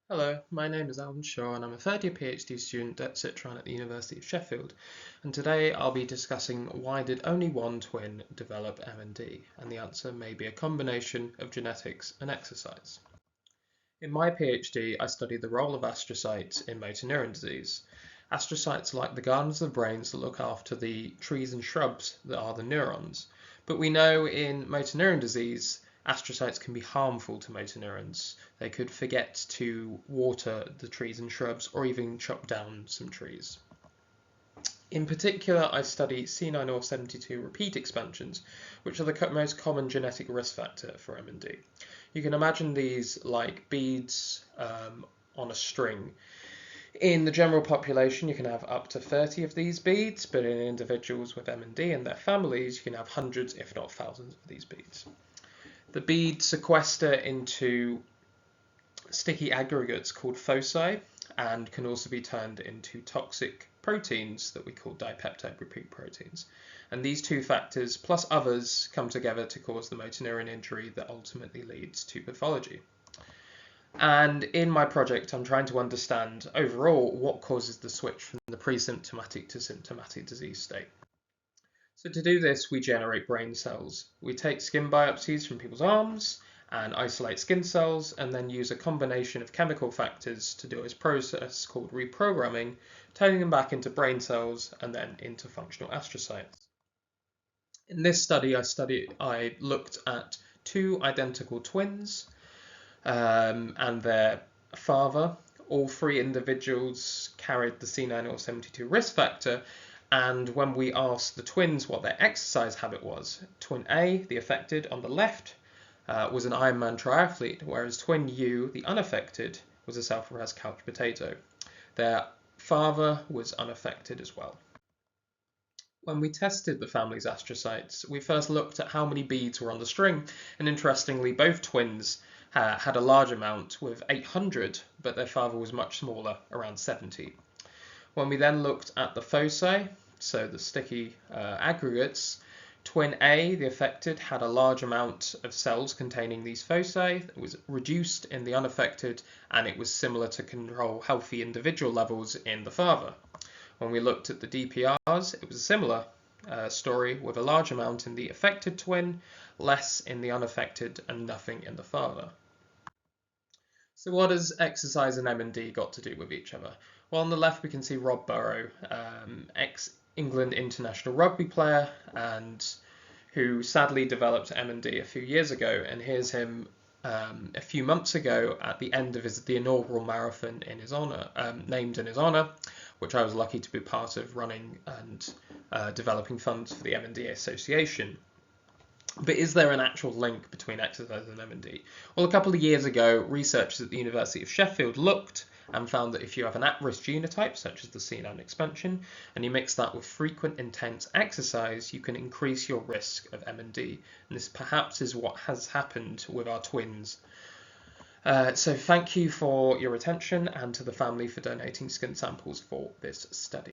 Hello, my name is Allan and I'm a third-year PhD student at SITraN at the University of Sheffield, and today I'll be discussing why did only one twin develop MND, and the answer may be a combination of genetics and exercise. In my PhD, I studied the role of astrocytes in motor neuron disease. Astrocytes are like the gardens of the brains that look after the trees and shrubs that are the neurons, but we know in motor neuron disease astrocytes can be harmful to motor neurons. They could forget to water the trees and shrubs or even chop down some trees. In particular, I study C9orf72 repeat expansions, which are the most common genetic risk factor for MND. You can imagine these like beads on a string. In the general population, you can have up to 30 of these beads, but in individuals with MND and their families, you can have hundreds, if not thousands, of these beads. The beads sequester into sticky aggregates called foci and can also be turned into toxic proteins that we call dipeptide repeat proteins. And these two factors, plus others, come together to cause the motor neuron injury that ultimately leads to pathology. And in my project, I'm trying to understand overall what causes the switch from the pre-symptomatic to symptomatic disease state. So to do this, we generate brain cells. We take skin biopsies from people's arms and isolate skin cells, and then use a combination of chemical factors to do this process called reprogramming, turning them back into brain cells and then into functional astrocytes. In this study, I looked at two identical twins and their father. All three individuals carried the C9orf72 risk factor, and when we asked the twins what their exercise habit was, twin A, the affected, on the left, was an Ironman triathlete, whereas twin U, the unaffected, was a self-raised couch potato. Their father was unaffected as well. When we tested the family's astrocytes, we first looked at how many beads were on the string, and interestingly, both twins had a large amount with 800, but their father was much smaller, around 70. When we then looked at the foci, so the sticky aggregates, twin A, the affected, had a large amount of cells containing these foci. It was reduced in the unaffected, and it was similar to control healthy individual levels in the father. When we looked at the DPRs, it was a similar story with a large amount in the affected twin, less in the unaffected, and nothing in the father. So what has exercise and MND got to do with each other? Well, on the left we can see Rob Burrow, ex-England international rugby player, and who sadly developed MND a few years ago. And here's him a few months ago at the end of the inaugural marathon in his honour, named in his honour, which I was lucky to be part of running and developing funds for the MND Association. But is there an actual link between exercise and MND? Well, a couple of years ago, researchers at the University of Sheffield looked and found that if you have an at-risk genotype, such as the C9 expansion, and you mix that with frequent intense exercise, you can increase your risk of MND. And this perhaps is what has happened with our twins. So thank you for your attention, and to the family for donating skin samples for this study.